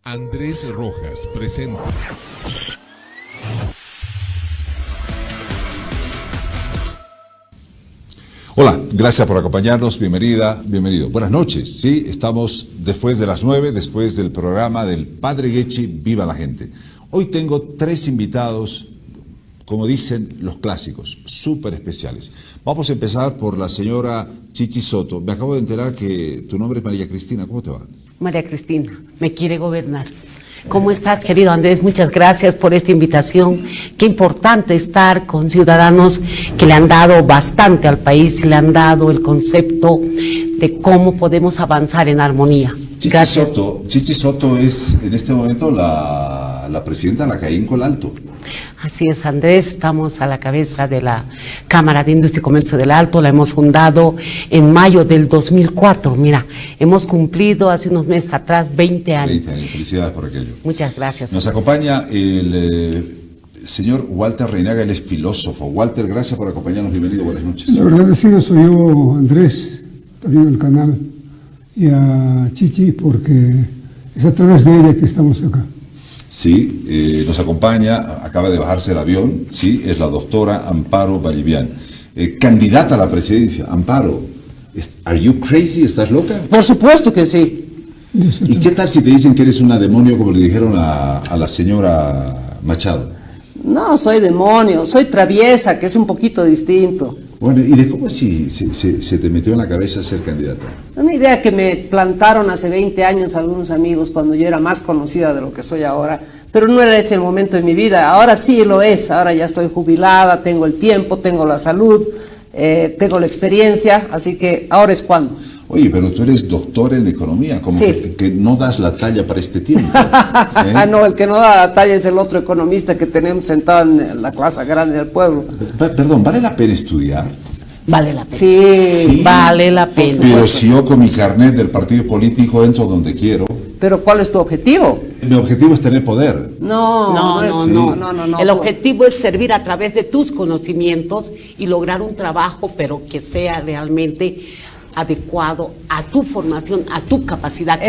Andrés Rojas presenta. Hola, gracias por acompañarnos, bienvenida, bienvenido. Buenas noches, sí, estamos después de las 9, después del programa del Padre Getxi, Viva la Gente. Hoy tengo 3 invitados, como dicen los clásicos, súper especiales. Vamos a empezar por la señora Chichi Soto. Me acabo de enterar que tu nombre es María Cristina, ¿cómo te va? María Cristina, me quiere gobernar. ¿Cómo estás, querido Andrés? Muchas gracias por esta invitación. Qué importante estar con ciudadanos que le han dado bastante al país, le han dado el concepto de cómo podemos avanzar en armonía. Chichi Soto es en este momento la presidenta de la CAINCO El Alto. Así es, Andrés, estamos a la cabeza de la Cámara de Industria y Comercio del Alto, la hemos fundado en mayo del 2004, mira, hemos cumplido hace unos meses atrás 20 años. 20 años, felicidades por aquello. Muchas gracias. Nos Andrés. acompaña el señor Walter Reinaga, él es filósofo. Walter, gracias por acompañarnos, bienvenido, buenas noches. La agradecido soy yo, Andrés, también del canal, y a Chichi, porque es a través de ella que estamos acá. Sí, nos acompaña, acaba de bajarse el avión, sí, es la doctora Amparo Vallivian, candidata a la presidencia. Amparo, ¿are you crazy? ¿Estás loca? Por supuesto que sí. ¿Y qué tal si te dicen que eres una demonio como le dijeron a la señora Machado? No, soy demonio, soy traviesa, que es un poquito distinto. Bueno, ¿y de cómo así se te metió en la cabeza ser candidata? Una idea que me plantaron hace 20 años algunos amigos cuando yo era más conocida de lo que soy ahora, pero no era ese el momento de mi vida. Ahora sí lo es, ahora ya estoy jubilada, tengo el tiempo, tengo la salud, tengo la experiencia, así que ahora es cuando. Oye, pero tú eres doctor en economía, como sí. que no das la talla para este tiempo. No, el que no da la talla es el otro economista que tenemos sentado en la clase grande del pueblo. Perdón, ¿vale la pena estudiar? Vale la pena. Sí, vale la pena. Pero si yo con mi carnet del partido político entro donde quiero. ¿Pero cuál es tu objetivo? Mi objetivo es tener poder. No. El objetivo es servir a través de tus conocimientos y lograr un trabajo, pero que sea realmente adecuado a tu formación, a tu capacidad.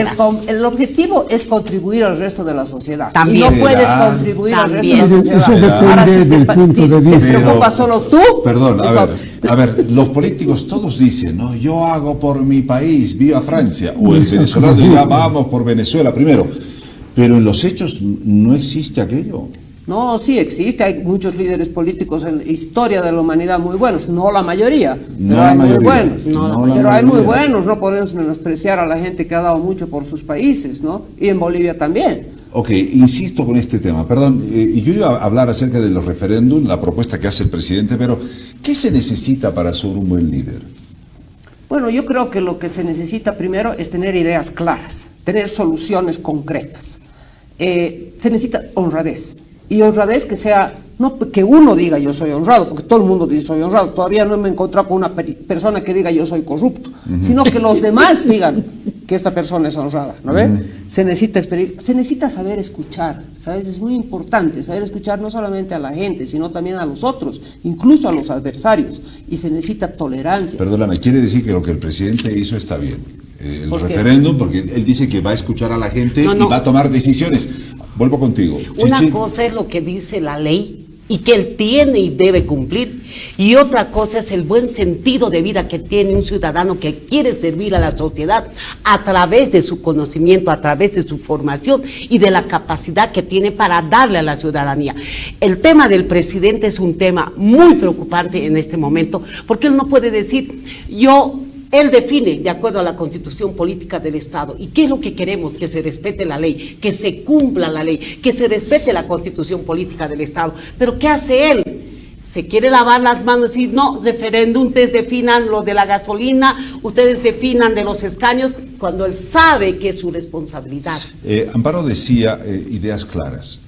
El objetivo es contribuir al resto de la sociedad. También. No puedes contribuir al resto de la sociedad. Eso depende Ahora, si del punto de vista. ¿Te preocupas solo tú? Perdón, a ver, los políticos todos dicen, no, yo hago por mi país, viva Francia, o el venezolano dirá, vamos por Venezuela primero, pero en los hechos no existe aquello. No, sí existe, hay muchos líderes políticos en la historia de la humanidad muy buenos, no la mayoría, pero hay muy buenos, pero hay muy buenos, no podemos menospreciar a la gente que ha dado mucho por sus países, ¿no? Y en Bolivia también. Ok, insisto con este tema, perdón, yo iba a hablar acerca de los referéndums, la propuesta que hace el presidente, pero ¿qué se necesita para ser un buen líder? Bueno, yo creo que lo que se necesita primero es tener ideas claras, tener soluciones concretas. Se necesita honradez. Y honradez que sea, no que uno diga yo soy honrado, porque todo el mundo dice soy honrado, todavía no me he encontrado con una persona que diga yo soy corrupto, sino que los demás digan que esta persona es honrada, ¿no ve? Se necesita experiencia, se necesita saber escuchar, ¿sabes? Es muy importante saber escuchar no solamente a la gente, sino también a los otros, incluso a los adversarios, y se necesita tolerancia. Perdóname, quiere decir que lo que el presidente hizo está bien, el referéndum, porque él dice que va a escuchar a la gente y va a tomar decisiones. Vuelvo contigo. Una cosa es lo que dice la ley y que él tiene y debe cumplir, y otra cosa es el buen sentido de vida que tiene un ciudadano que quiere servir a la sociedad a través de su conocimiento, a través de su formación y de la capacidad que tiene para darle a la ciudadanía. El tema del presidente es un tema muy preocupante en este momento, porque él no puede decir, él define de acuerdo a la Constitución Política del Estado. ¿Y qué es lo que queremos? Que se respete la ley, que se cumpla la ley, que se respete la Constitución Política del Estado. ¿Pero qué hace él? Se quiere lavar las manos y decir, no, referéndum, ustedes definan lo de la gasolina, ustedes definan de los escaños, cuando él sabe que es su responsabilidad. Amparo decía ideas claras.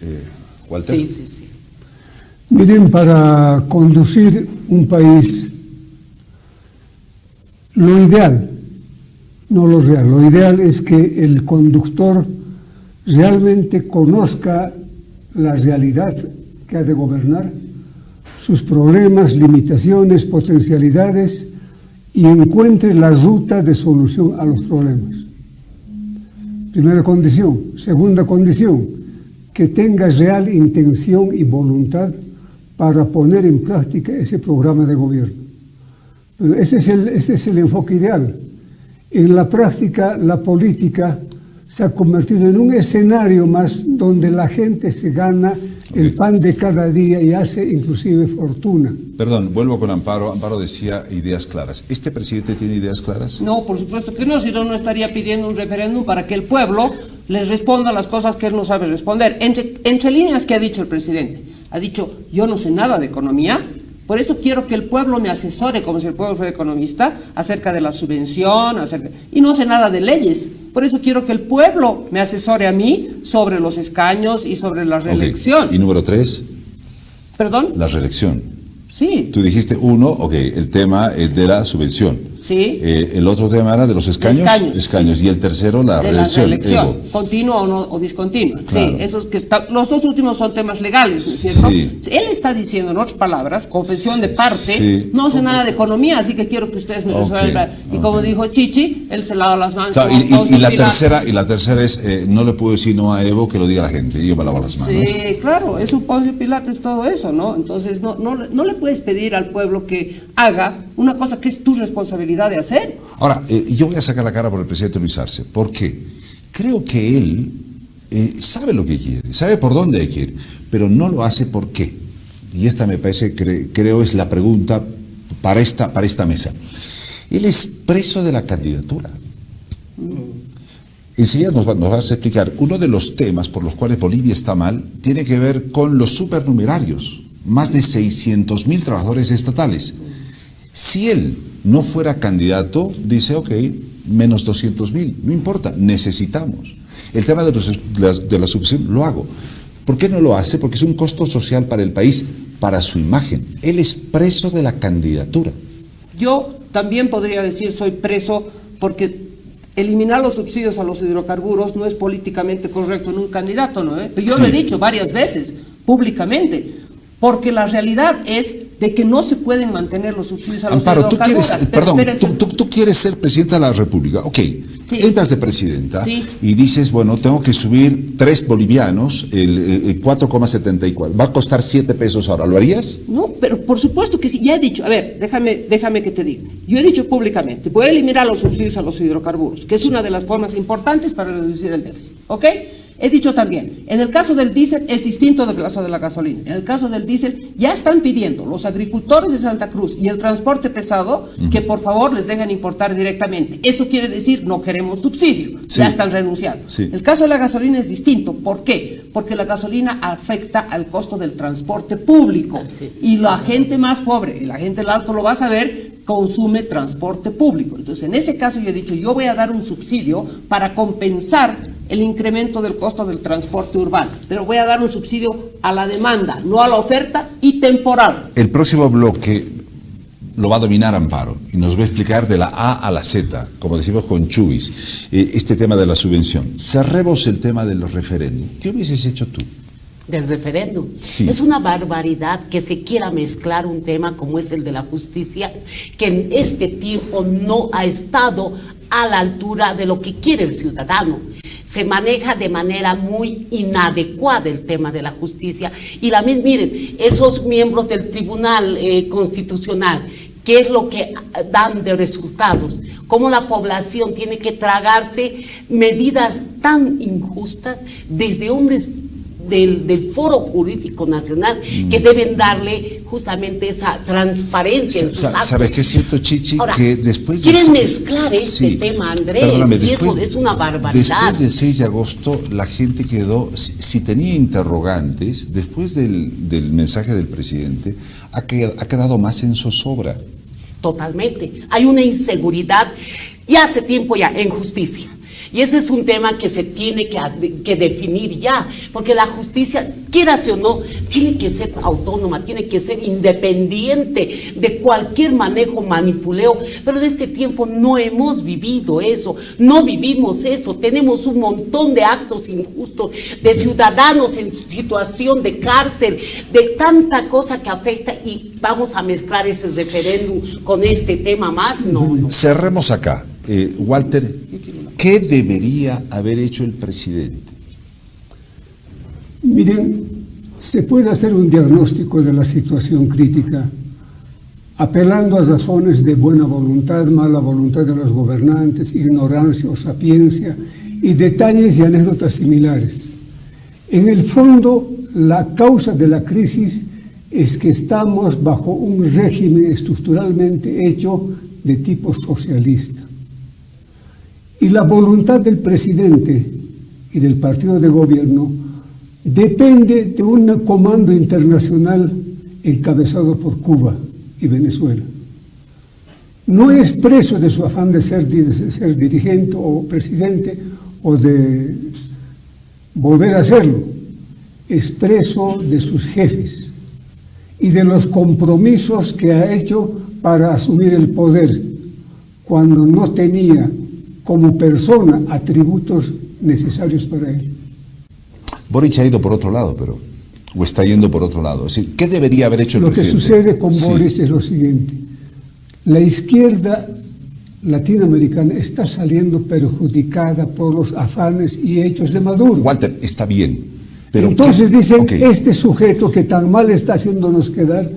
Walter. Sí. Miren, para conducir un país, lo ideal, no lo real, lo ideal es que el conductor realmente conozca la realidad que ha de gobernar, sus problemas, limitaciones, potencialidades, y encuentre la ruta de solución a los problemas. Primera condición. Segunda condición, que tenga real intención y voluntad para poner en práctica ese programa de gobierno. Pero ese es el enfoque ideal. En la práctica, la política se ha convertido en un escenario más donde la gente se gana el pan de cada día y hace inclusive fortuna. Perdón, vuelvo con Amparo. Amparo decía ideas claras. ¿Este presidente tiene ideas claras? No, por supuesto que no, si no, no estaría pidiendo un referéndum para que el pueblo les responda las cosas que él no sabe responder. Entre líneas, ¿qué ha dicho el presidente? Ha dicho, yo no sé nada de economía, por eso quiero que el pueblo me asesore, como si el pueblo fuera economista, acerca de la subvención, y no sé nada de leyes. Por eso quiero que el pueblo me asesore a mí sobre los escaños y sobre la reelección. Okay. ¿Y número 3? ¿Perdón? La reelección. Sí. Tú dijiste 1, el tema de la subvención. Sí. El otro tema era de los escaños. Escaños. Sí. Y el tercero, la reelección. Continua o discontinua. Claro. Sí, esos los dos últimos son temas legales, ¿no es cierto? Sí. Él está diciendo, en otras palabras, confesión de parte, no sé nada de economía, así que quiero que ustedes me resuelvan. Y como dijo Chichi, él se lava las manos. Claro, y la tercera es, no le puedo decir no a Evo, que lo diga la gente, yo me lavo las manos. Sí, claro, es un Poncio Pilates todo eso, ¿no? Entonces no le puedes pedir al pueblo que haga una cosa que es tu responsabilidad de hacer. Ahora, yo voy a sacar la cara por el presidente Luis Arce, porque creo que él sabe lo que quiere, sabe por dónde quiere, pero no lo hace por qué. Y esta me parece, creo, es la pregunta para esta mesa. Él es preso de la candidatura. Enseguida nos vas a explicar, uno de los temas por los cuales Bolivia está mal tiene que ver con los supernumerarios, más de 600.000 trabajadores estatales. Si él no fuera candidato, dice, menos 200.000, no importa, necesitamos. El tema de la subvención lo hago. ¿Por qué no lo hace? Porque es un costo social para el país, para su imagen. Él es preso de la candidatura. Yo también podría decir soy preso porque eliminar los subsidios a los hidrocarburos no es políticamente correcto en un candidato, ¿no? Pero yo lo he dicho varias veces, públicamente, porque la realidad es de que no se pueden mantener los subsidios a los hidrocarburos. Tú quieres ser presidenta de la República, entras de presidenta y dices, bueno, tengo que subir 3 bolivianos, el 4,74, va a costar 7 pesos ahora, ¿lo harías? No, pero por supuesto que sí, ya he dicho, a ver, déjame que te diga, yo he dicho públicamente, voy a eliminar los subsidios a los hidrocarburos, que es una de las formas importantes para reducir el déficit, ¿ok? He dicho también, en el caso del diésel es distinto del caso de la gasolina. En el caso del diésel ya están pidiendo los agricultores de Santa Cruz y el transporte pesado que por favor les dejen importar directamente. Eso quiere decir no queremos subsidio, ya están renunciando. El caso de la gasolina es distinto. ¿Por qué? Porque la gasolina afecta al costo del transporte público y la gente más pobre y la gente del alto lo va a saber, consume transporte público. Entonces en ese caso yo he dicho, yo voy a dar un subsidio para compensar el incremento del costo del transporte urbano, pero voy a dar un subsidio a la demanda, no a la oferta, y temporal. El próximo bloque lo va a dominar Amparo y nos va a explicar de la A a la Z, como decimos con Chubis, este tema de la subvención. Cerremos el tema de los referéndums. ¿Qué hubieses hecho tú? Del referéndum. Es una barbaridad que se quiera mezclar un tema como es el de la justicia, que en este tiempo no ha estado a la altura de lo que quiere el ciudadano. Se maneja de manera muy inadecuada el tema de la justicia y miren, esos miembros del Tribunal Constitucional, ¿qué es lo que dan de resultados? Cómo la población tiene que tragarse medidas tan injustas desde hombres del Foro Jurídico Nacional que deben darle justamente esa transparencia. ¿Sabes qué siento, Chichi? Ahora, que después quieren mezclar este tema, Andrés, y eso es una barbaridad. Después del 6 de agosto la gente quedó, si tenía interrogantes, después del mensaje del presidente, ha quedado más en zozobra. Totalmente. Hay una inseguridad y hace tiempo ya en justicia. Y ese es un tema que se tiene que definir ya, porque la justicia, quieras o no, tiene que ser autónoma, tiene que ser independiente de cualquier manejo, manipuleo, pero en este tiempo no hemos vivido eso, no vivimos eso, tenemos un montón de actos injustos, de ciudadanos en situación de cárcel, de tanta cosa que afecta y vamos a mezclar ese referéndum con este tema más, no. Cerremos acá. Walter, ¿Qué debería haber hecho el presidente? Miren, se puede hacer un diagnóstico de la situación crítica apelando a razones de buena voluntad, mala voluntad de los gobernantes, ignorancia o sapiencia y detalles y anécdotas similares. En el fondo, la causa de la crisis es que estamos bajo un régimen estructuralmente hecho de tipo socialista. Y la voluntad del presidente y del partido de gobierno depende de un comando internacional encabezado por Cuba y Venezuela. No es preso de su afán de ser dirigente o presidente o de volver a serlo, es preso de sus jefes y de los compromisos que ha hecho para asumir el poder cuando no tenía como persona atributos necesarios para él. Boric ha ido por otro lado, o está yendo por otro lado. Es decir, ¿qué debería haber hecho el presidente? Lo que sucede con Boris es lo siguiente. La izquierda latinoamericana está saliendo perjudicada por los afanes y hechos de Maduro. Walter, está bien. Pero entonces dicen, este sujeto que tan mal está haciéndonos quedar,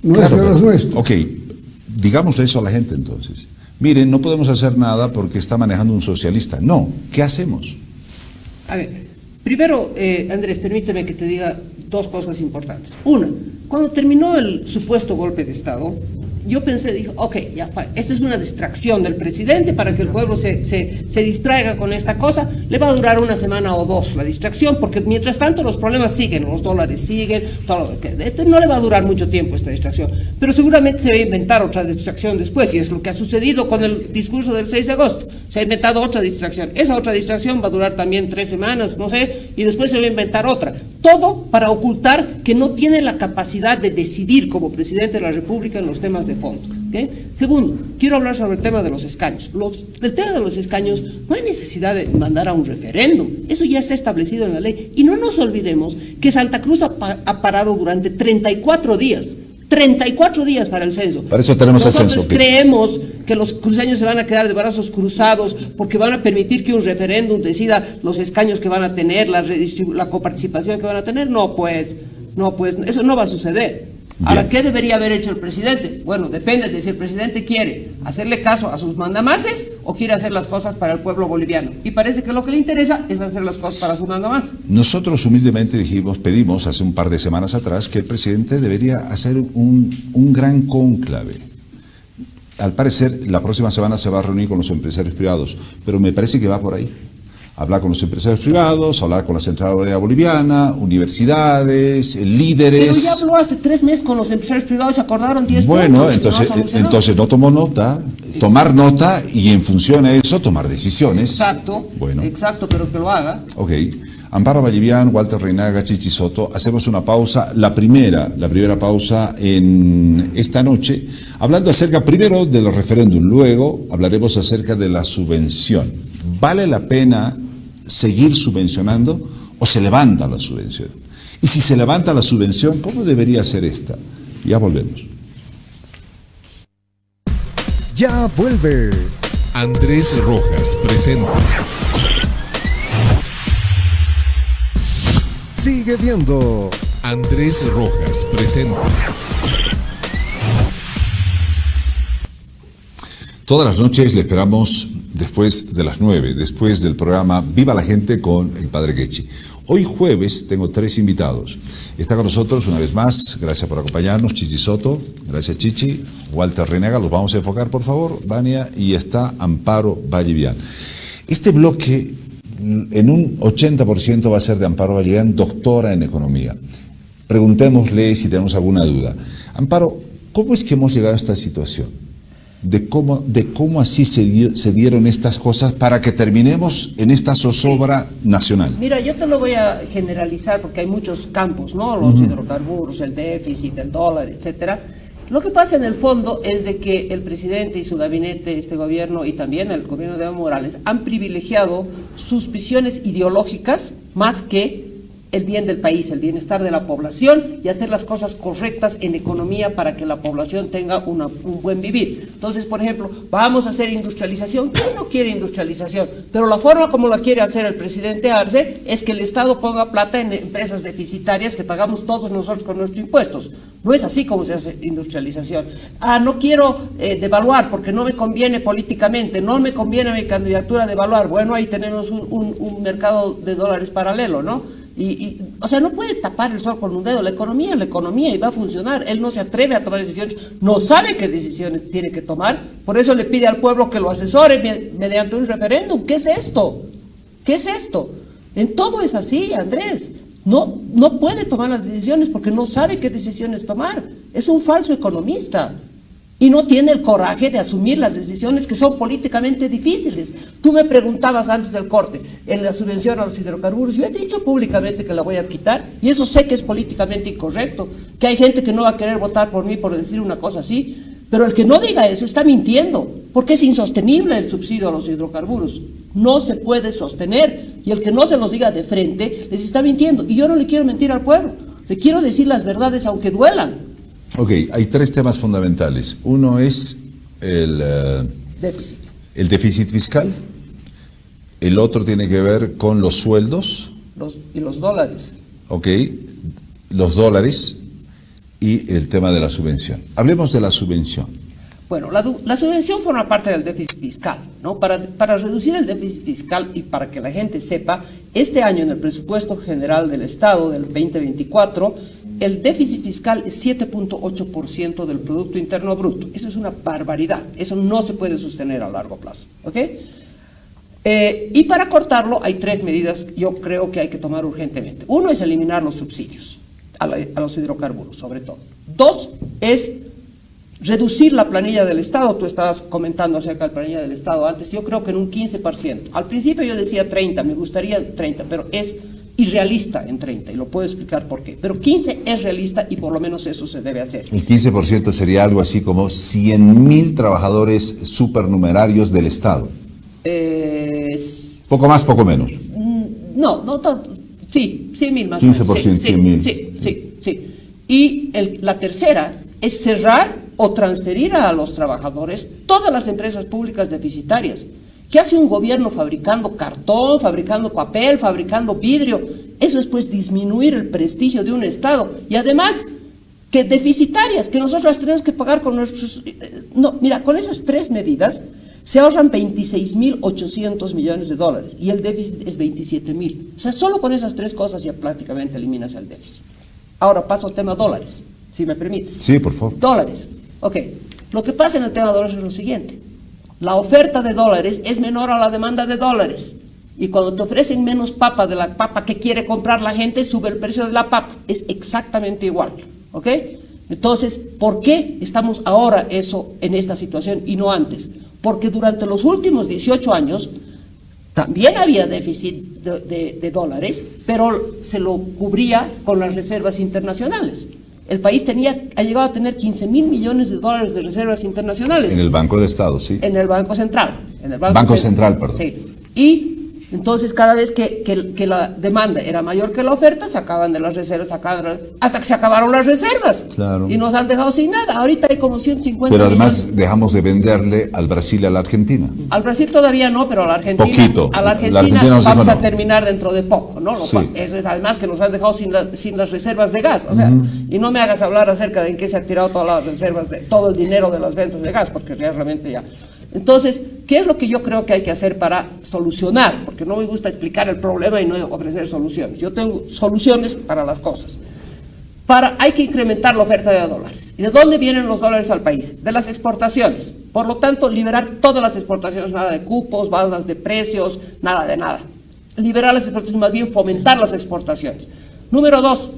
no es de los nuestros. Ok, digámosle eso a la gente entonces. Miren, no podemos hacer nada porque está manejando un socialista. No, ¿qué hacemos? A ver, primero, Andrés, permíteme que te diga dos cosas importantes. Una, cuando terminó el supuesto golpe de Estado, yo pensé, dije, ok, ya, esto es una distracción del presidente para que el pueblo se distraiga con esta cosa. Le va a durar una semana o dos la distracción, porque mientras tanto los problemas siguen, los dólares siguen, todo, no le va a durar mucho tiempo esta distracción. Pero seguramente se va a inventar otra distracción después, y es lo que ha sucedido con el discurso del 6 de agosto. Se ha inventado otra distracción. Esa otra distracción va a durar también 3 semanas, no sé, y después se va a inventar otra. Todo para ocultar que no tiene la capacidad de decidir como presidente de la República en los temas de fondo. ¿Okay? Segundo, quiero hablar sobre el tema de los escaños. El tema de los escaños, no hay necesidad de mandar a un referéndum, eso ya está establecido en la ley. Y no nos olvidemos que Santa Cruz ha parado durante 34 días. 34 días para el censo. Para eso tenemos el censo. Nosotros creemos que los cruceños se van a quedar de brazos cruzados porque van a permitir que un referéndum decida los escaños que van a tener, la coparticipación que van a tener. No, pues, eso no va a suceder. Ahora, ¿qué debería haber hecho el presidente? Bueno, depende de si el presidente quiere hacerle caso a sus mandamases o quiere hacer las cosas para el pueblo boliviano. Y parece que lo que le interesa es hacer las cosas para su mandamás. Nosotros humildemente pedimos hace un par de semanas atrás que el presidente debería hacer un gran cónclave. Al parecer, la próxima semana se va a reunir con los empresarios privados, pero me parece que va por ahí. Hablar con los empresarios privados, hablar con la Central Obrera Boliviana, universidades, líderes. Pero ya habló hace 3 meses con los empresarios privados, se acordaron 10 Bueno, puntos. entonces no tomó nota, tomar nota y en función a eso tomar decisiones. Exacto, bueno. Exacto, pero que lo haga. Ok. Amparo Vallivian, Walter Reinaga, Chichi Soto, hacemos una pausa, la primera pausa en esta noche, hablando acerca primero de los referéndums, luego hablaremos acerca de la subvención. ¿Vale la pena seguir subvencionando o se levanta la subvención? Y si se levanta la subvención, ¿cómo debería ser esta? Ya volvemos. Ya vuelve Andrés Rojas presenta. Sigue viendo Andrés Rojas presenta. Todas las noches le esperamos después de las 9, después del programa Viva la Gente con el Padre Getchi. Hoy jueves tengo 3 invitados. Está con nosotros una vez más, gracias por acompañarnos, Chichi Soto, gracias Chichi, Walter Reinaga, los vamos a enfocar por favor, Vania, y está Amparo Vallivian. Este bloque en un 80% va a ser de Amparo Vallivian, doctora en economía. Preguntémosle si tenemos alguna duda. Amparo, ¿cómo es que hemos llegado a esta situación? De cómo así se dieron estas cosas para que terminemos en esta zozobra nacional. Mira, yo te lo voy a generalizar porque hay muchos campos, ¿no? Los hidrocarburos, el déficit, el dólar, etcétera. Lo que pasa en el fondo es de que el presidente y su gabinete, este gobierno y también el gobierno de Evo Morales han privilegiado sus visiones ideológicas más que el bien del país, el bienestar de la población y hacer las cosas correctas en economía para que la población tenga un buen vivir. Entonces, por ejemplo, vamos a hacer industrialización. ¿Quién no quiere industrialización? Pero la forma como la quiere hacer el presidente Arce es que el Estado ponga plata en empresas deficitarias que pagamos todos nosotros con nuestros impuestos. No es así como se hace industrialización. No quiero devaluar porque no me conviene políticamente, no me conviene mi candidatura devaluar. Bueno, ahí tenemos un mercado de dólares paralelo, ¿no? O sea, no puede tapar el sol con un dedo. La economía es la economía y va a funcionar. Él no se atreve a tomar decisiones, no sabe qué decisiones tiene que tomar, por eso le pide al pueblo que lo asesore mediante un referéndum. ¿Qué es esto? ¿Qué es esto? En todo es así, Andrés. No puede tomar las decisiones porque no sabe qué decisiones tomar. Es un falso economista. Y no tiene el coraje de asumir las decisiones que son políticamente difíciles. Tú me preguntabas antes del corte, en la subvención a los hidrocarburos, yo he dicho públicamente que la voy a quitar, y eso sé que es políticamente incorrecto, que hay gente que no va a querer votar por mí por decir una cosa así, pero el que no diga eso está mintiendo, porque es insostenible el subsidio a los hidrocarburos. No se puede sostener, y el que no se los diga de frente les está mintiendo. Y yo no le quiero mentir al pueblo, le quiero decir las verdades aunque duelan. Ok, hay tres temas fundamentales. Uno es el déficit fiscal. El otro tiene que ver con los sueldos. Y los dólares. Ok, los dólares y el tema de la subvención. Hablemos de la subvención. Bueno, la subvención forma parte del déficit fiscal, ¿no? Para reducir el déficit fiscal y para que la gente sepa, este año en el presupuesto general del Estado del 2024, el déficit fiscal es 7.8% del Producto Interno Bruto. Eso es una barbaridad. Eso no se puede sostener a largo plazo. ¿Ok? Y para cortarlo hay tres medidas que yo creo que hay que tomar urgentemente. Uno es eliminar los subsidios a los hidrocarburos, sobre todo. Dos es reducir la planilla del Estado. Tú estabas comentando acerca de la planilla del Estado antes. Yo creo que en un 15%. Al principio yo decía 30, me gustaría 30, pero es irrealista en 30, y lo puedo explicar por qué. Pero 15 es realista y por lo menos eso se debe hacer. El 15% sería algo así como 100.000 trabajadores supernumerarios del Estado. Poco más, poco menos. No tanto. Sí, 100.000 más. 15%, sí, 100.000. Sí. Y la tercera es cerrar o transferir a los trabajadores todas las empresas públicas deficitarias. ¿Qué hace un gobierno fabricando cartón, fabricando papel, fabricando vidrio? Eso es pues disminuir el prestigio de un Estado. Y además, que deficitarias, que nosotros las tenemos que pagar con nuestros... No, mira, con esas tres medidas se ahorran 26.800 millones de dólares y el déficit es 27.000. O sea, solo con esas tres cosas ya prácticamente eliminas el déficit. Ahora paso al tema dólares, si me permites. Sí, por favor. Dólares. Ok. Lo que pasa en el tema de dólares es lo siguiente. La oferta de dólares es menor a la demanda de dólares. Y cuando te ofrecen menos papa de la papa que quiere comprar la gente, sube el precio de la papa. Es exactamente igual. ¿Ok? Entonces, ¿por qué estamos ahora en esta situación y no antes? Porque durante los últimos 18 años también había déficit de dólares, pero se lo cubría con las reservas internacionales. El país ha llegado a tener 15.000 millones de dólares de reservas internacionales. En el Banco del Estado, sí. En el Banco Central. Banco Central, perdón. Sí. Y entonces cada vez que la demanda era mayor que la oferta, sacaban de las reservas, hasta que se acabaron las reservas. Claro. Y nos han dejado sin nada. Ahorita hay como 150 Pero además millones. Dejamos de venderle al Brasil y a la Argentina. Al Brasil todavía no, pero a la Argentina. Poquito. A la Argentina nos vamos dijo a no. terminar dentro de poco, ¿no? Sí. Eso es además que nos han dejado sin las reservas de gas. O sea, y no me hagas hablar acerca de en qué se ha tirado todas las reservas, todo el dinero de las ventas de gas, porque realmente ya. Entonces, ¿qué es lo que yo creo que hay que hacer para solucionar? Porque no me gusta explicar el problema y no ofrecer soluciones. Yo tengo soluciones para las cosas. Hay que incrementar la oferta de dólares. ¿Y de dónde vienen los dólares al país? De las exportaciones. Por lo tanto, liberar todas las exportaciones, nada de cupos, bandas de precios, nada de nada. Liberar las exportaciones, más bien fomentar las exportaciones. Número 2,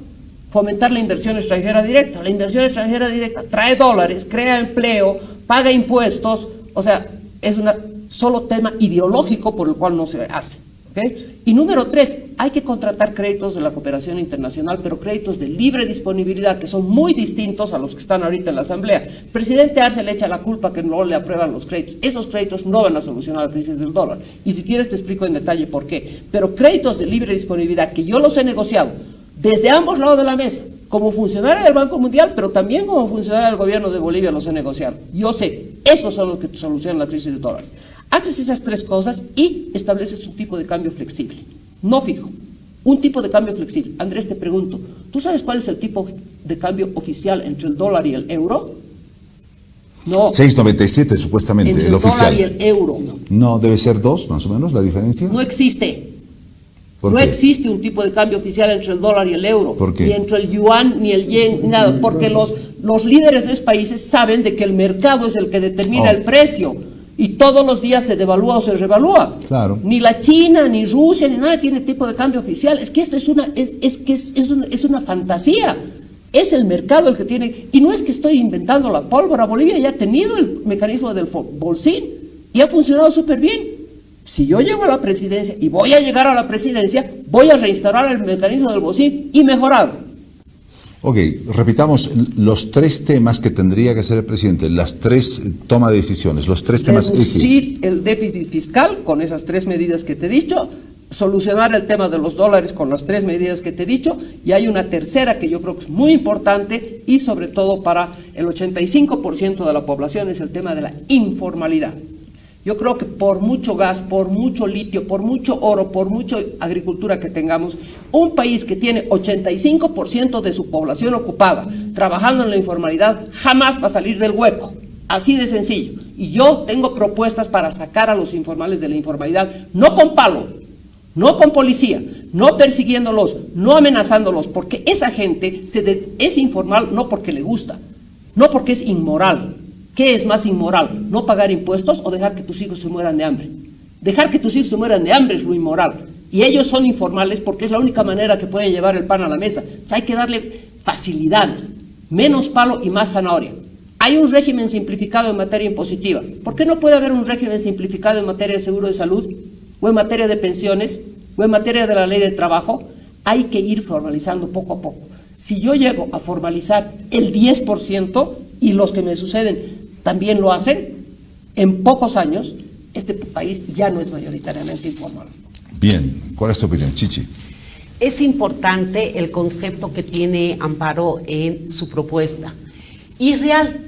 fomentar la inversión extranjera directa. La inversión extranjera directa trae dólares, crea empleo, paga impuestos. O sea, es un solo tema ideológico por el cual no se hace. ¿ok? Y número 3, hay que contratar créditos de la cooperación internacional, pero créditos de libre disponibilidad, que son muy distintos a los que están ahorita en la Asamblea. El presidente Arce le echa la culpa que no le aprueban los créditos. Esos créditos no van a solucionar la crisis del dólar. Y si quieres te explico en detalle por qué. Pero créditos de libre disponibilidad, que yo los he negociado desde ambos lados de la mesa, como funcionaria del Banco Mundial, pero también como funcionaria del gobierno de Bolivia los he negociado. Yo sé, esos son los que solucionan la crisis de dólares. Haces esas 3 cosas y estableces un tipo de cambio flexible, no fijo, un tipo de cambio flexible. Andrés, te pregunto, ¿tú sabes cuál es el tipo de cambio oficial entre el dólar y el euro? No. 6.97 supuestamente, Entre el el dólar oficial. y el euro. No, debe ser 2 más o menos la diferencia. No existe. ¿Por No qué? existe un tipo de cambio oficial entre el dólar y el euro. ¿Por qué? Ni entre el yuan, ni el yen, ni nada. Porque los líderes de esos países saben de que el mercado es el que determina el precio. Y todos los días se devalúa o se revalúa. Claro. Ni la China, ni Rusia, ni nada tiene tipo de cambio oficial. Es que esto es una fantasía. Es el mercado el que tiene. Y no es que estoy inventando la pólvora. Bolivia ya ha tenido el mecanismo del bolsín y ha funcionado súper bien. Si yo llego a la presidencia y voy a llegar a la presidencia, voy a reinstaurar el mecanismo del bolsín y mejorarlo. Ok, repitamos los 3 temas que tendría que hacer el presidente, las 3 toma de decisiones, los 3 temas eje. Reducir el déficit fiscal con esas 3 medidas que te he dicho, solucionar el tema de los dólares con las 3 medidas que te he dicho, y hay una tercera que yo creo que es muy importante y sobre todo para el 85% de la población, es el tema de la informalidad. Yo creo que por mucho gas, por mucho litio, por mucho oro, por mucha agricultura que tengamos, un país que tiene 85% de su población ocupada, trabajando en la informalidad, jamás va a salir del hueco. Así de sencillo. Y yo tengo propuestas para sacar a los informales de la informalidad, no con palo, no con policía, no persiguiéndolos, no amenazándolos, porque esa gente es informal no porque le gusta, no porque es inmoral. ¿Qué es más inmoral? ¿No pagar impuestos o dejar que tus hijos se mueran de hambre? Dejar que tus hijos se mueran de hambre es lo inmoral. Y ellos son informales porque es la única manera que pueden llevar el pan a la mesa. O sea, hay que darle facilidades, menos palo y más zanahoria. Hay un régimen simplificado en materia impositiva. ¿Por qué no puede haber un régimen simplificado en materia de seguro de salud, o en materia de pensiones, o en materia de la ley del trabajo? Hay que ir formalizando poco a poco. Si yo llego a formalizar el 10% y los que me suceden también lo hacen, en pocos años este país ya no es mayoritariamente informal. Bien, ¿cuál es tu opinión, Chichi? Es importante el concepto que tiene Amparo en su propuesta. Y es real.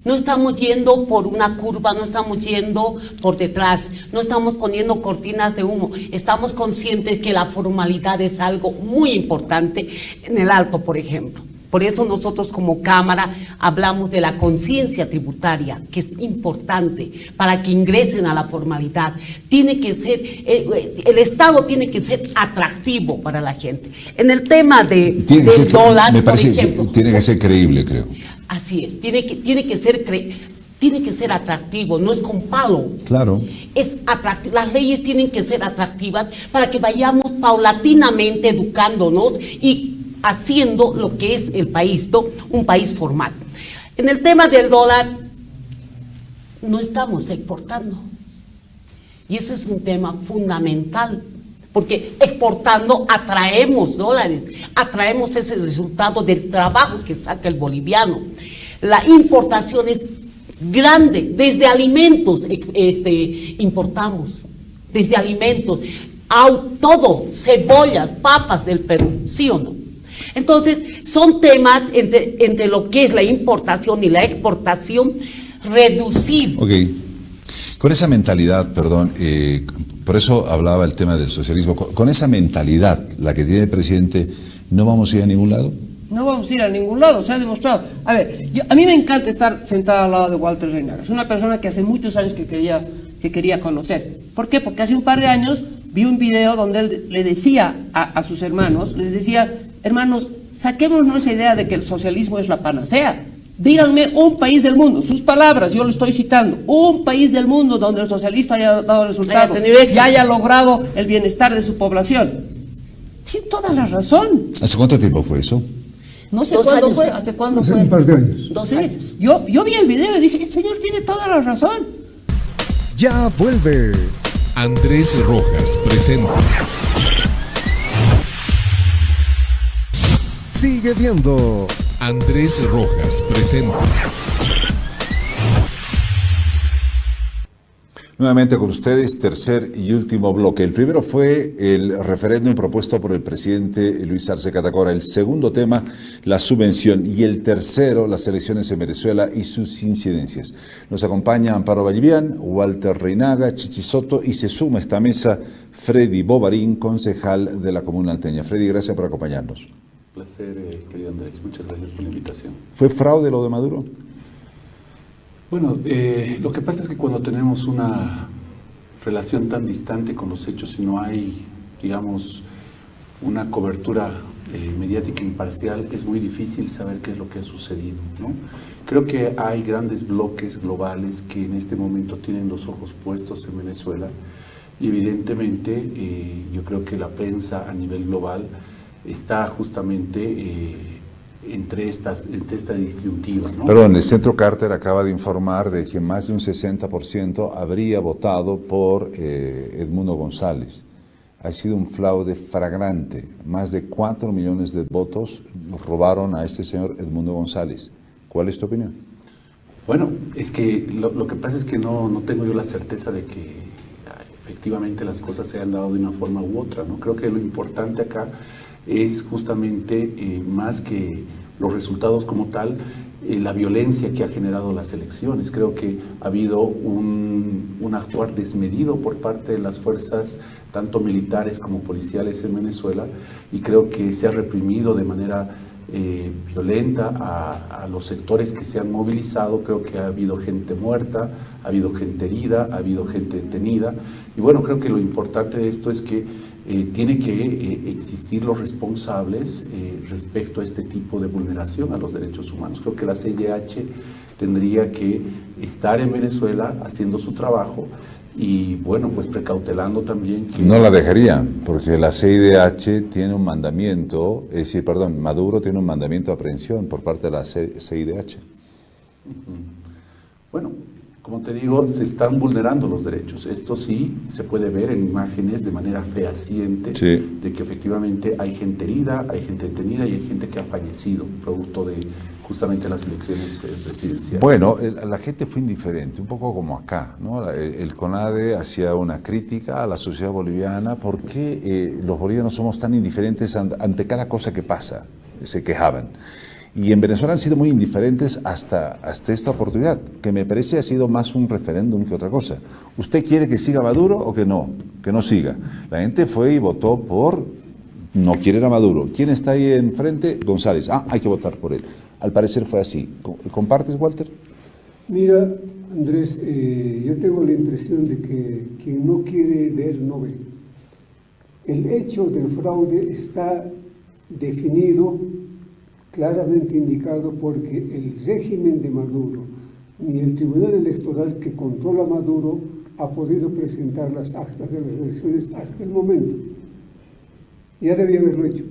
No estamos yendo por una curva, no estamos yendo por detrás, no estamos poniendo cortinas de humo. Estamos conscientes que la formalidad es algo muy importante en el Alto, por ejemplo. Por eso nosotros como Cámara hablamos de la conciencia tributaria, que es importante para que ingresen a la formalidad. Tiene que ser, el Estado tiene que ser atractivo para la gente. En el tema del dólar, me parece por ejemplo, que tiene que ser creíble, creo. Así es, tiene que ser atractivo, no es con palo. Claro. Es atractivo. Las leyes tienen que ser atractivas para que vayamos paulatinamente educándonos y haciendo lo que es el país, ¿no? Un país formal. En el tema del dólar, no estamos exportando. Y ese es un tema fundamental, porque exportando atraemos dólares, atraemos ese resultado del trabajo que saca el boliviano. La importación es grande, desde alimentos importamos, desde alimentos, todo, cebollas, papas del Perú, ¿sí o no? Entonces, son temas entre lo que es la importación y la exportación, reducir. Ok. Con esa mentalidad, perdón, por eso hablaba el tema del socialismo, con esa mentalidad, la que tiene el presidente, ¿no vamos a ir a ningún lado? No vamos a ir a ningún lado, se ha demostrado. A ver, a mí me encanta estar sentada al lado de Walter Reinaga. Es una persona que hace muchos años que quería conocer. ¿Por qué? Porque hace un par de años vi un video donde él le decía a sus hermanos, les decía, hermanos, saquémonos esa idea de que el socialismo es la panacea. Díganme un país del mundo, sus palabras, yo lo estoy citando, un país del mundo donde el socialista haya dado resultado y haya logrado el bienestar de su población. Tiene toda la razón. ¿Hace cuánto tiempo fue eso? No sé Dos cuándo años. fue, hace cuándo Hace fue. un par de años. 2 Sí, años. yo vi el video y dije, el señor tiene toda la razón. Ya vuelve Andrés Rojas presenta. Sigue viendo. Andrés Rojas presenta. Nuevamente con ustedes, tercer y último bloque. El primero fue el referéndum propuesto por el presidente Luis Arce Catacora. El segundo tema, la subvención. Y el tercero, las elecciones en Venezuela y sus incidencias. Nos acompaña Amparo Vallivian, Walter Reinaga, Chichi Soto y se suma a esta mesa Freddy Bovarín, concejal de la Comuna Alteña. Freddy, gracias por acompañarnos. Un placer, querido Andrés. Muchas gracias por la invitación. ¿Fue fraude lo de Maduro? Bueno, lo que pasa es que cuando tenemos una relación tan distante con los hechos y no hay, digamos, una cobertura mediática imparcial, es muy difícil saber qué es lo que ha sucedido, ¿no? Creo que hay grandes bloques globales que en este momento tienen los ojos puestos en Venezuela y evidentemente yo creo que la prensa a nivel global está justamente entre esta disyuntiva, ¿no? Perdón, el Centro Carter acaba de informar de que más de un 60% habría votado por Edmundo González. Ha sido un fraude flagrante. Más de 4 millones de votos robaron a este señor Edmundo González. ¿Cuál es tu opinión? Bueno, es que lo que pasa es que no tengo yo la certeza de que efectivamente las cosas se han dado de una forma u otra, ¿no? Creo que lo importante acá es justamente más que los resultados como tal, la violencia que ha generado las elecciones. Creo que ha habido un actuar desmedido por parte de las fuerzas, tanto militares como policiales en Venezuela, y creo que se ha reprimido de manera violenta a los sectores que se han movilizado. Creo que ha habido gente muerta, ha habido gente herida, ha habido gente detenida, y bueno, creo que lo importante de esto es que tiene que existir los responsables respecto a este tipo de vulneración a los derechos humanos. Creo que la CIDH tendría que estar en Venezuela haciendo su trabajo y, bueno, pues precautelando también que... No la dejarían, porque la CIDH tiene un mandamiento, es decir, perdón, Maduro tiene un mandamiento de aprehensión por parte de la CIDH. Bueno, como te digo, se están vulnerando los derechos. Esto sí se puede ver en imágenes de manera fehaciente, sí, de que efectivamente hay gente herida, hay gente detenida y hay gente que ha fallecido producto de justamente las elecciones presidenciales. Bueno, la gente fue indiferente, un poco como acá, ¿no? El CONADE hacía una crítica a la sociedad boliviana. ¿Por qué los bolivianos somos tan indiferentes ante cada cosa que pasa? Se quejaban. Y en Venezuela han sido muy indiferentes hasta esta oportunidad, que me parece ha sido más un referéndum que otra cosa. ¿Usted quiere que siga Maduro o que no siga? La gente fue y votó por, no quieren a Maduro. ¿Quién está ahí enfrente? González. Hay que votar por él. Al parecer fue así. ¿Compartes, Walter? Mira, Andrés, yo tengo la impresión de que quien no quiere ver, no ve. El hecho del fraude está definido, claramente indicado, porque el régimen de Maduro ni el Tribunal Electoral que controla a Maduro ha podido presentar las actas de las elecciones hasta el momento. Ya debía haberlo hecho.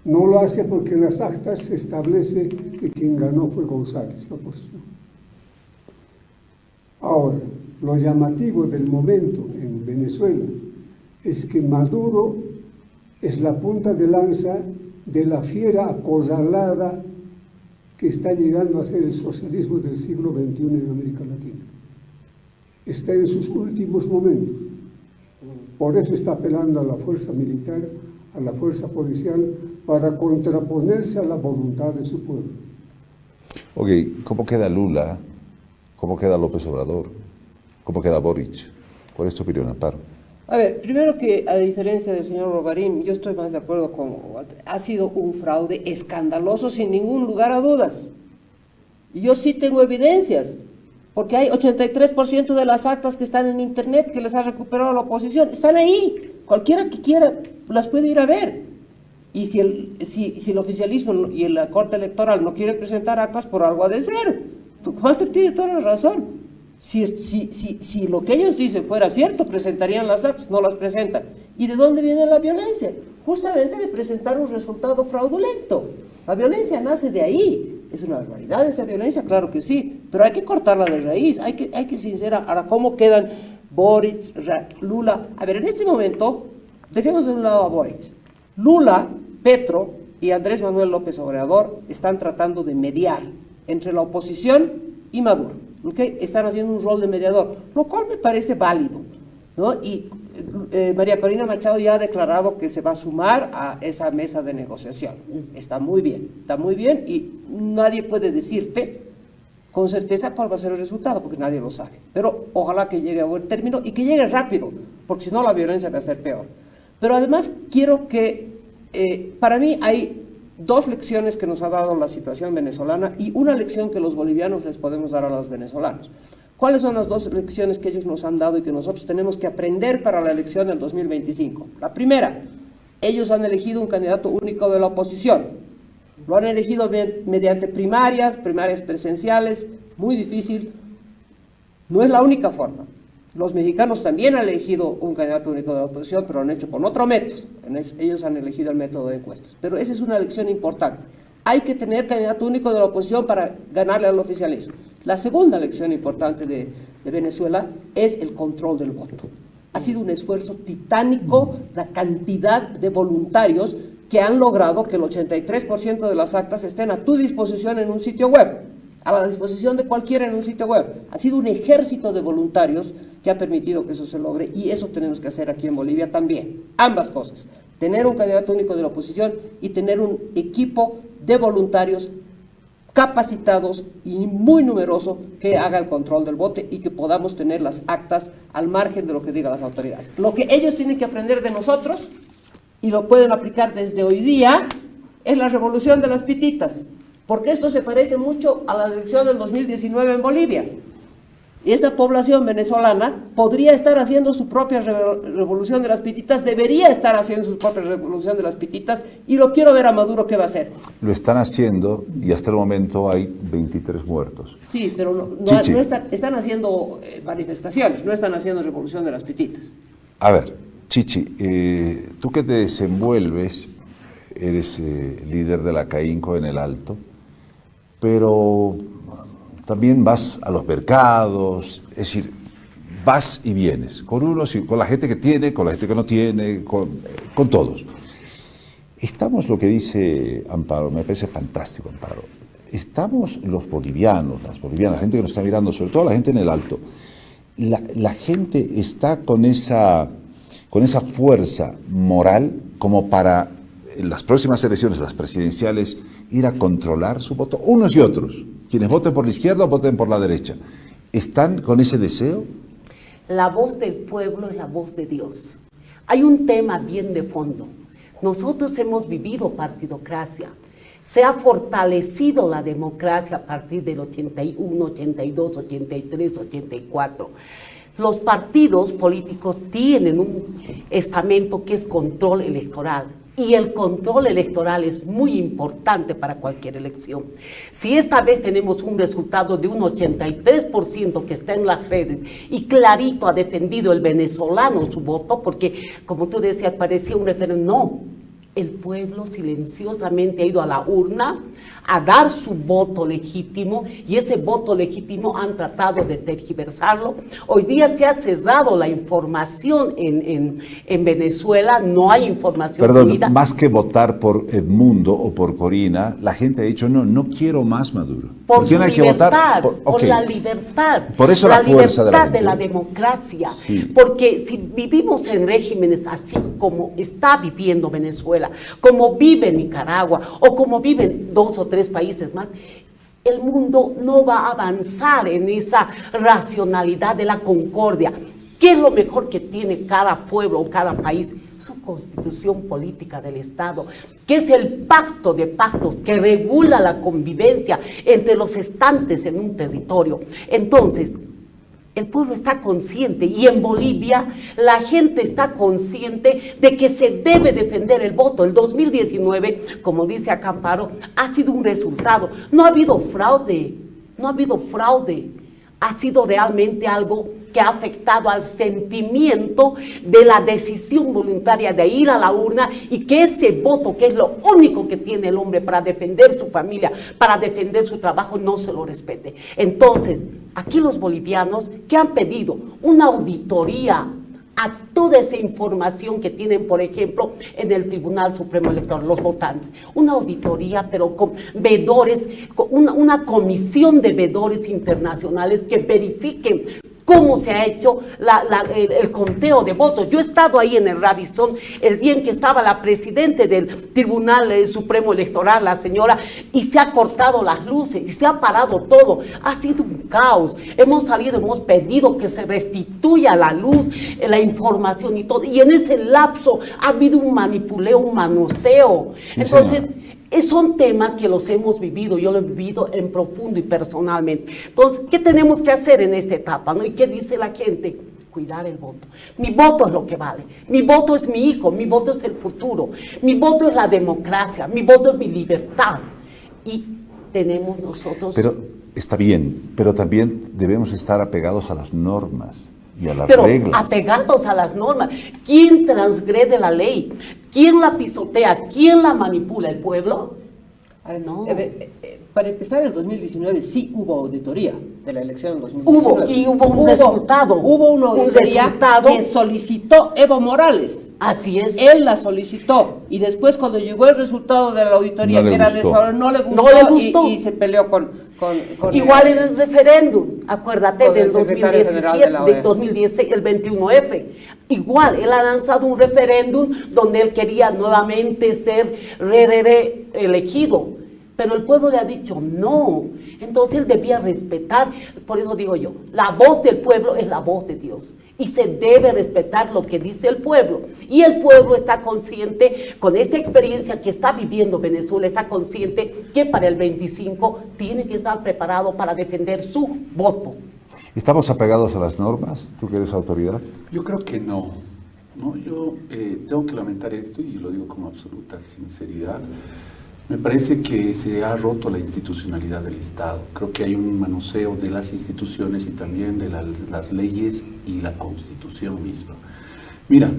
No lo hace porque en las actas se establece que quien ganó fue González, la oposición. Ahora, lo llamativo del momento en Venezuela es que Maduro es la punta de lanza de la fiera acorralada que está llegando a ser el socialismo del siglo XXI en América Latina. Está en sus últimos momentos. Por eso está apelando a la fuerza militar, a la fuerza policial, para contraponerse a la voluntad de su pueblo. Ok, ¿cómo queda Lula? ¿Cómo queda López Obrador? ¿Cómo queda Boric? ¿Cuál es tu opinión, Amparo? A ver, primero que a diferencia del señor Bovarín, yo estoy más de acuerdo con Walter. Ha sido un fraude escandaloso sin ningún lugar a dudas. Y yo sí tengo evidencias, porque hay 83% de las actas que están en internet que les ha recuperado la oposición. Están ahí, cualquiera que quiera las puede ir a ver. Y si el oficialismo y la Corte Electoral no quiere presentar actas, por algo ha de ser. Walter tiene toda la razón. Si lo que ellos dicen fuera cierto, presentarían las actas, no las presentan. ¿Y de dónde viene la violencia? Justamente de presentar un resultado fraudulento. La violencia nace de ahí. ¿Es una barbaridad esa violencia? Claro que sí, pero hay que cortarla de raíz, hay que sincerar. Ahora, ¿cómo quedan Boric, Lula. A ver, en este momento, dejemos de un lado a Boric. Lula, Petro y Andrés Manuel López Obrador están tratando de mediar entre la oposición y Maduro. ¿Okay? Están haciendo un rol de mediador, lo cual me parece válido, ¿no? Y María Corina Machado ya ha declarado que se va a sumar a esa mesa de negociación. Está muy bien y nadie puede decirte con certeza cuál va a ser el resultado, porque nadie lo sabe. Pero ojalá que llegue a buen término y que llegue rápido, porque si no la violencia va a ser peor. Pero además quiero que, para mí hay dos lecciones que nos ha dado la situación venezolana y una lección que los bolivianos les podemos dar a los venezolanos. ¿Cuáles son las dos lecciones que ellos nos han dado y que nosotros tenemos que aprender para la elección del 2025? La primera, ellos han elegido un candidato único de la oposición. Lo han elegido mediante primarias presenciales, muy difícil. No es la única forma. Los mexicanos también han elegido un candidato único de la oposición, pero lo han hecho con otro método. Ellos han elegido el método de encuestas. Pero esa es una lección importante. Hay que tener candidato único de la oposición para ganarle al oficialismo. La segunda lección importante de Venezuela es el control del voto. Ha sido un esfuerzo titánico la cantidad de voluntarios que han logrado que el 83% de las actas estén a tu disposición en un sitio web, a la disposición de cualquiera en un sitio web. Ha sido un ejército de voluntarios que ha permitido que eso se logre y eso tenemos que hacer aquí en Bolivia también. Ambas cosas, tener un candidato único de la oposición y tener un equipo de voluntarios capacitados y muy numeroso que haga el control del voto y que podamos tener las actas al margen de lo que digan las autoridades. Lo que ellos tienen que aprender de nosotros, y lo pueden aplicar desde hoy día, es la revolución de las pititas, porque esto se parece mucho a la elección del 2019 en Bolivia. Y esta población venezolana podría estar haciendo su propia revolución de las pititas, debería estar haciendo su propia revolución de las pititas, y lo quiero ver a Maduro qué va a hacer. Lo están haciendo y hasta el momento hay 23 muertos. Sí, pero no están haciendo manifestaciones, no están haciendo revolución de las pititas. A ver, Chichi, tú que te desenvuelves, eres líder de la CAINCO en el Alto, pero también vas a los mercados, es decir, vas y vienes, con unos y con la gente que tiene, con la gente que no tiene, con todos. Estamos, lo que dice Amparo, me parece fantástico, Amparo, estamos los bolivianos, las bolivianas, la gente que nos está mirando, sobre todo la gente en el Alto, la gente está con esa fuerza moral como para en las próximas elecciones, las presidenciales, ir a controlar su voto, unos y otros. Quienes voten por la izquierda o voten por la derecha. ¿Están con ese deseo? La voz del pueblo es la voz de Dios. Hay un tema bien de fondo. Nosotros hemos vivido partidocracia. Se ha fortalecido la democracia a partir del 81, 82, 83, 84. Los partidos políticos tienen un estamento que es control electoral. Y el control electoral es muy importante para cualquier elección. Si esta vez tenemos un resultado de un 83% que está en las redes y clarito ha defendido el venezolano su voto, porque como tú decías, parecía un referéndum, no. El pueblo silenciosamente ha ido a la urna a dar su voto legítimo y ese voto legítimo han tratado de tergiversarlo. Hoy día se ha cerrado la información en Venezuela, no hay información. Perdón, fluida. Más que votar por Edmundo o por Corina, la gente ha dicho, no quiero más Maduro. Por quién su hay que libertad, votar? por la libertad. Por eso la fuerza de la libertad gente. de la democracia. Sí. Porque si vivimos en regímenes así como está viviendo Venezuela, como vive Nicaragua o como viven 2 o 3 países más, el mundo no va a avanzar en esa racionalidad de la concordia. ¿Qué es lo mejor que tiene cada pueblo o cada país? Su constitución política del Estado, que es el pacto de pactos que regula la convivencia entre los estantes en un territorio. Entonces, el pueblo está consciente y en Bolivia la gente está consciente de que se debe defender el voto. El 2019, como dice acá Amparo, ha sido un resultado. No ha habido fraude, no ha habido fraude. ha sido realmente algo que ha afectado al sentimiento de la decisión voluntaria de ir a la urna y que ese voto, que es lo único que tiene el hombre para defender su familia, para defender su trabajo, no se lo respete. Entonces, aquí los bolivianos que han pedido una auditoría a toda esa información que tienen, por ejemplo, en el Tribunal Supremo Electoral, los votantes. Una auditoría, pero con vedores, con una comisión de vedores internacionales que verifiquen cómo se ha hecho el conteo de votos. Yo he estado ahí en el Radisson el día en que estaba la presidenta del Tribunal Supremo Electoral, la señora, y se ha cortado las luces y se ha parado todo. Ha sido un caos. Hemos salido, hemos pedido que se restituya la luz, la información y todo. Y en ese lapso ha habido un manipuleo, un manoseo. Sí, entonces, señora. son temas que los hemos vivido, yo lo he vivido en profundo y personalmente. Entonces, ¿qué tenemos que hacer en esta etapa, ¿no? ¿Y qué dice la gente? Cuidar el voto. Mi voto es lo que vale. Mi voto es mi hijo, mi voto es el futuro. Mi voto es la democracia, mi voto es mi libertad. Y tenemos nosotros... Pero está bien, pero también debemos estar apegados a las normas y a las Pero reglas. apegados a las normas. ¿Quién transgrede la ley? ¿Quién la pisotea? ¿Quién la manipula? ¿El pueblo? No. Para empezar, el 2019 sí hubo auditoría de la elección del 2019. Hubo un resultado. Hubo una auditoría resultado que solicitó Evo Morales. Así es. Él la solicitó y después cuando llegó el resultado de la auditoría, No le que era gustó. desfavorable, no le gustó, No le gustó. Y se peleó con Igual en el referéndum, acuérdate con el del secretario general 2017, de la OEA. del 2016, el 21F. Igual, él ha lanzado un referéndum donde él quería nuevamente ser elegido. Pero el pueblo le ha dicho no. Entonces él debía respetar. Por eso digo yo, la voz del pueblo es la voz de Dios. Y se debe respetar lo que dice el pueblo. Y el pueblo está consciente, con esta experiencia que está viviendo Venezuela, está consciente que para el 25 tiene que estar preparado para defender su voto. ¿Estamos apegados a las normas? ¿Tú que eres autoridad? Yo creo que no. Yo tengo que lamentar esto y lo digo con absoluta sinceridad. Me parece que se ha roto la institucionalidad del Estado. Creo que hay un manoseo de las instituciones y también de las leyes y la Constitución misma. Mira,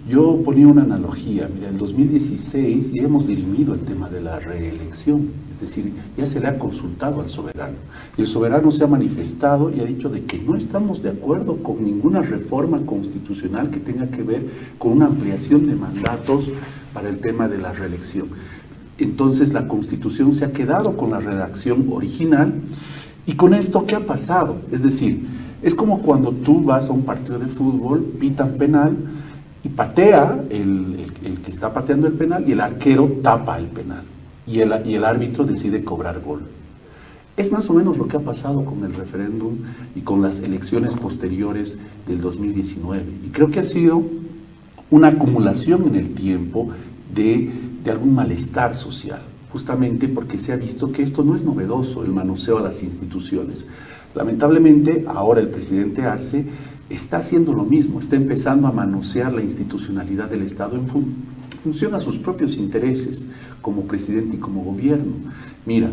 yo ponía una analogía. Mira, en 2016 ya hemos dirimido el tema de la reelección. Es decir, ya se le ha consultado al soberano. Y el soberano se ha manifestado y ha dicho de que no estamos de acuerdo con ninguna reforma constitucional que tenga que ver con una ampliación de mandatos para el tema de la reelección. Entonces la Constitución se ha quedado con la redacción original y con esto, ¿qué ha pasado? Es decir, es como cuando tú vas a un partido de fútbol, pitan penal y patea el que está pateando el penal y el arquero tapa el penal y el árbitro decide cobrar gol. Es más o menos lo que ha pasado con el referéndum y con las elecciones posteriores del 2019 y creo que ha sido una acumulación en el tiempo de algún malestar social, justamente porque se ha visto que esto no es novedoso, el manoseo a las instituciones. Lamentablemente, ahora el presidente Arce está haciendo lo mismo, está empezando a manosear la institucionalidad del Estado en función a sus propios intereses, como presidente y como gobierno. Mira,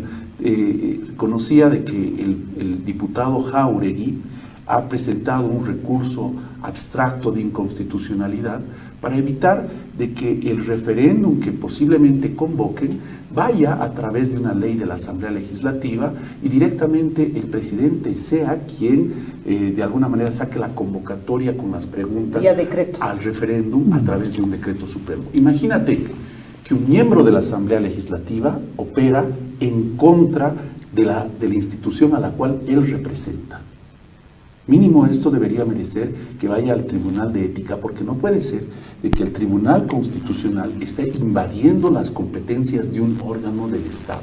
conocía de que el diputado Jáuregui ha presentado un recurso abstracto de inconstitucionalidad para evitar de que el referéndum que posiblemente convoquen vaya a través de una ley de la Asamblea Legislativa y directamente el presidente sea quien de alguna manera saque la convocatoria con las preguntas al referéndum a través de un decreto supremo. Imagínate que un miembro de la Asamblea Legislativa opera en contra de la institución a la cual él representa. Mínimo esto debería merecer que vaya al Tribunal de Ética, porque no puede ser de que el Tribunal Constitucional esté invadiendo las competencias de un órgano del Estado.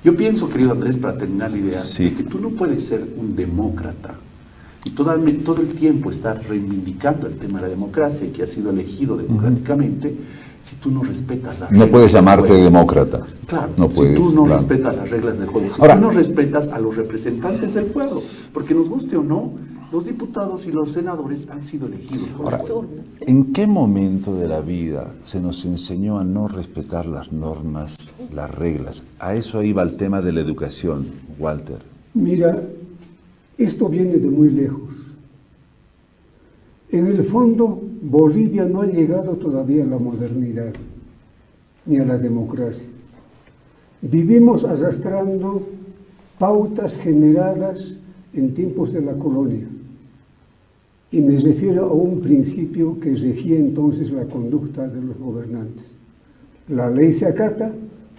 Yo pienso, querido Andrés, para terminar la idea, Sí. de que tú no puedes ser un demócrata y todo el tiempo estar reivindicando el tema de la democracia y que ha sido elegido democráticamente, si tú no respetas las reglas. No puedes del llamarte juego. demócrata. Claro, No puedes, si tú no claro. respetas las reglas del juego, si Ahora- tú no respetas a los representantes del pueblo, porque nos guste o no, los diputados y los senadores han sido elegidos por Ahora, el pueblo. ¿en qué momento de la vida se nos enseñó a no respetar las normas, las reglas? A eso iba el tema de la educación, Walter. Mira, Esto viene de muy lejos. En el fondo, Bolivia no ha llegado todavía a la modernidad, ni a la democracia. Vivimos arrastrando pautas generadas en tiempos de la colonia. Y me refiero a un principio que regía entonces la conducta de los gobernantes. La ley se acata,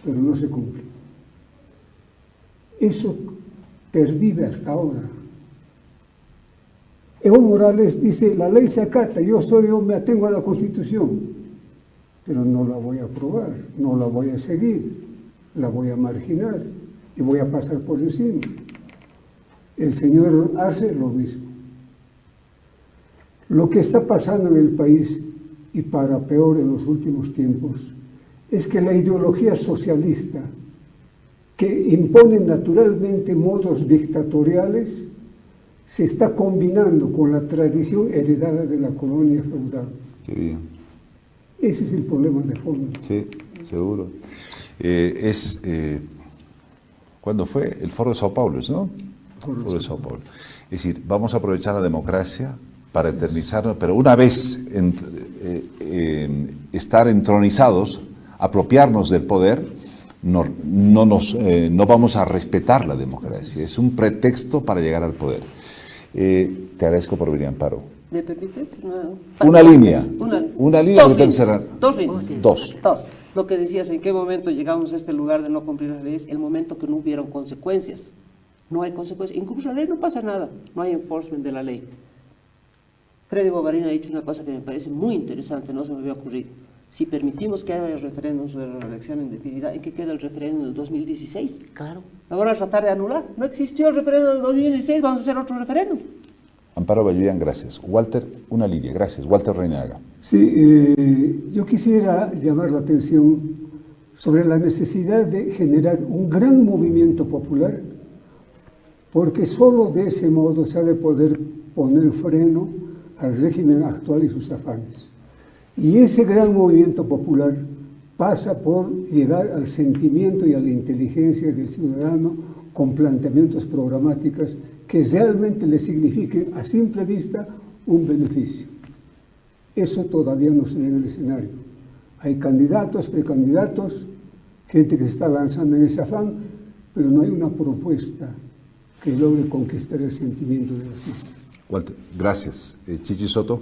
pero no se cumple. Eso pervive hasta ahora. Evo Morales dice, la ley se acata, yo me atengo a la Constitución, pero no la voy a aprobar, no la voy a seguir, la voy a marginar y voy a pasar por encima. El señor Arce lo mismo. Lo que está pasando en el país, y para peor en los últimos tiempos, es que la ideología socialista, que impone naturalmente modos dictatoriales, se está combinando con la tradición heredada de la colonia feudal. Qué bien. Ese es el problema de fondo. Sí, seguro. ¿Cuándo fue? El Foro de Sao Paulo, ¿no? Foro de Sao Paulo. Es decir, vamos a aprovechar la democracia para eternizarnos, pero una vez estar entronizados, apropiarnos del poder, no vamos a respetar la democracia. Es un pretexto para llegar al poder. Te agradezco por venir, Amparo. ¿Me permites? Una línea. Una línea que tengo que cerrar. Dos líneas. Dos. Lo que decías, ¿en qué momento llegamos a este lugar de no cumplir las leyes? El momento que no hubieron consecuencias. No hay consecuencias. Incluso la ley no pasa nada. No hay enforcement de la ley. Freddy Bovarín ha dicho una cosa que me parece muy interesante, no se me había ocurrido. Si permitimos que haya referéndum sobre la reelección indefinida, ¿en qué queda el referéndum del 2016? Claro. ¿La van a tratar de anular? No existió el referéndum del 2016, vamos a hacer otro referéndum. Amparo Balluvián, gracias. Walter, una línea, gracias. Walter Reinaga. Sí, yo quisiera llamar la atención sobre la necesidad de generar un gran movimiento popular, porque solo de ese modo se ha de poder poner freno al régimen actual y sus afanes. Y ese gran movimiento popular pasa por llegar al sentimiento y a la inteligencia del ciudadano con planteamientos programáticos que realmente le signifiquen a simple vista un beneficio. Eso todavía no se ve en el escenario. Hay candidatos, precandidatos, gente que se está lanzando en ese afán, pero no hay una propuesta que logre conquistar el sentimiento de la gente. Walter, gracias. Chichi Soto.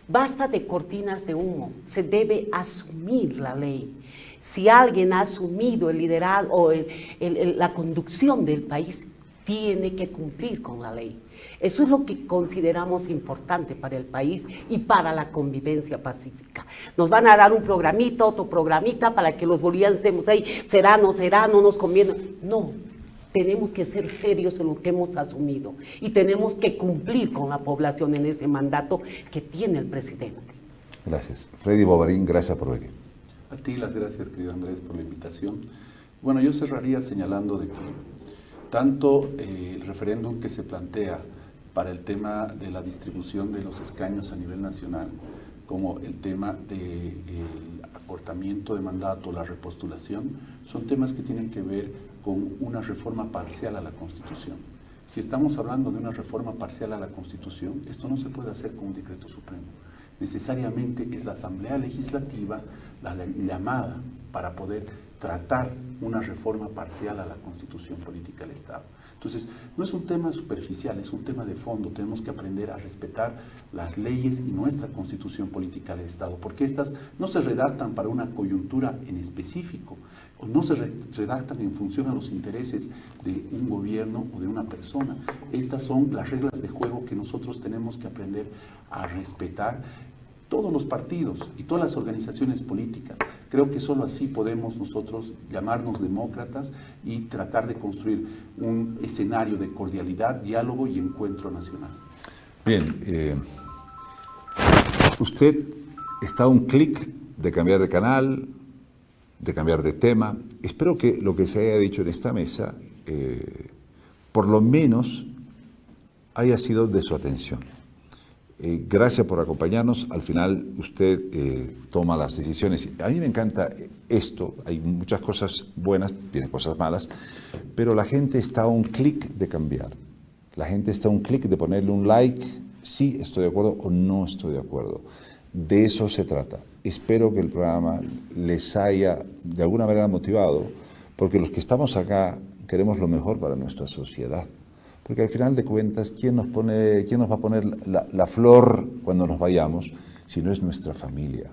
Basta de cortinas de humo, se debe asumir la ley. Si alguien ha asumido el liderazgo o la conducción del país, tiene que cumplir con la ley. Eso es lo que consideramos importante para el país y para la convivencia pacífica. Nos van a dar un programita, otro programita, para que los bolivianos estemos ahí, será, no nos conviene. No, tenemos que ser serios en lo que hemos asumido y tenemos que cumplir con la población en ese mandato que tiene el presidente. Gracias. Freddy Bovarín, gracias por venir. A ti las gracias, querido Andrés, por la invitación. Bueno, yo cerraría señalando de que tanto el referéndum que se plantea para el tema de la distribución de los escaños a nivel nacional, como el tema del acortamiento de mandato, la repostulación, son temas que tienen que ver con una reforma parcial a la Constitución. Si estamos hablando de una reforma parcial a la Constitución, esto no se puede hacer con un decreto supremo. Necesariamente es la Asamblea Legislativa la llamada para poder tratar una reforma parcial a la Constitución Política del Estado. Entonces, no es un tema superficial, es un tema de fondo. Tenemos que aprender a respetar las leyes y nuestra Constitución Política del Estado, porque estas no se redactan para una coyuntura en específico, o no se redactan en función a los intereses de un gobierno o de una persona. Estas son las reglas de juego que nosotros tenemos que aprender a respetar, todos los partidos y todas las organizaciones políticas. Creo que solo así podemos nosotros llamarnos demócratas y tratar de construir un escenario de cordialidad, diálogo y encuentro nacional. Bien, usted está a un clic de cambiar de canal, de cambiar de tema. Espero que lo que se haya dicho en esta mesa, por lo menos, haya sido de su atención. Gracias por acompañarnos. Al final usted toma las decisiones. A mí me encanta esto. Hay muchas cosas buenas, tiene cosas malas, pero la gente está a un clic de cambiar. La gente está a un clic de ponerle un like, sí estoy de acuerdo o no estoy de acuerdo. De eso se trata. Espero que el programa les haya de alguna manera motivado, porque los que estamos acá queremos lo mejor para nuestra sociedad. Porque al final de cuentas, ¿quién nos va a poner la flor cuando nos vayamos si no es nuestra familia?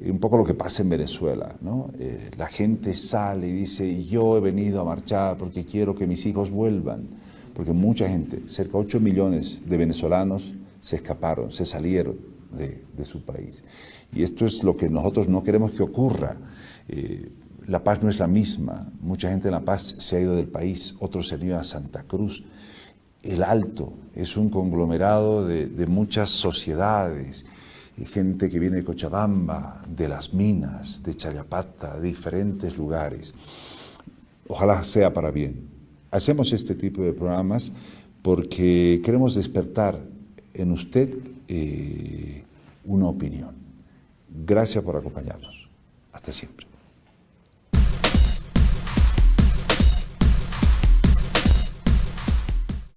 Un poco lo que pasa en Venezuela, ¿no? La gente sale y dice, yo he venido a marchar porque quiero que mis hijos vuelvan. Porque mucha gente, cerca de 8 millones de venezolanos, se escaparon, se salieron de su país. Y esto es lo que nosotros no queremos que ocurra. La Paz no es la misma. Mucha gente en La Paz se ha ido del país, otros se han ido a Santa Cruz. El Alto es un conglomerado de muchas sociedades, gente que viene de Cochabamba, de Las Minas, de Chayapata, de diferentes lugares. Ojalá sea para bien. Hacemos este tipo de programas porque queremos despertar en usted una opinión. Gracias por acompañarnos. Hasta siempre.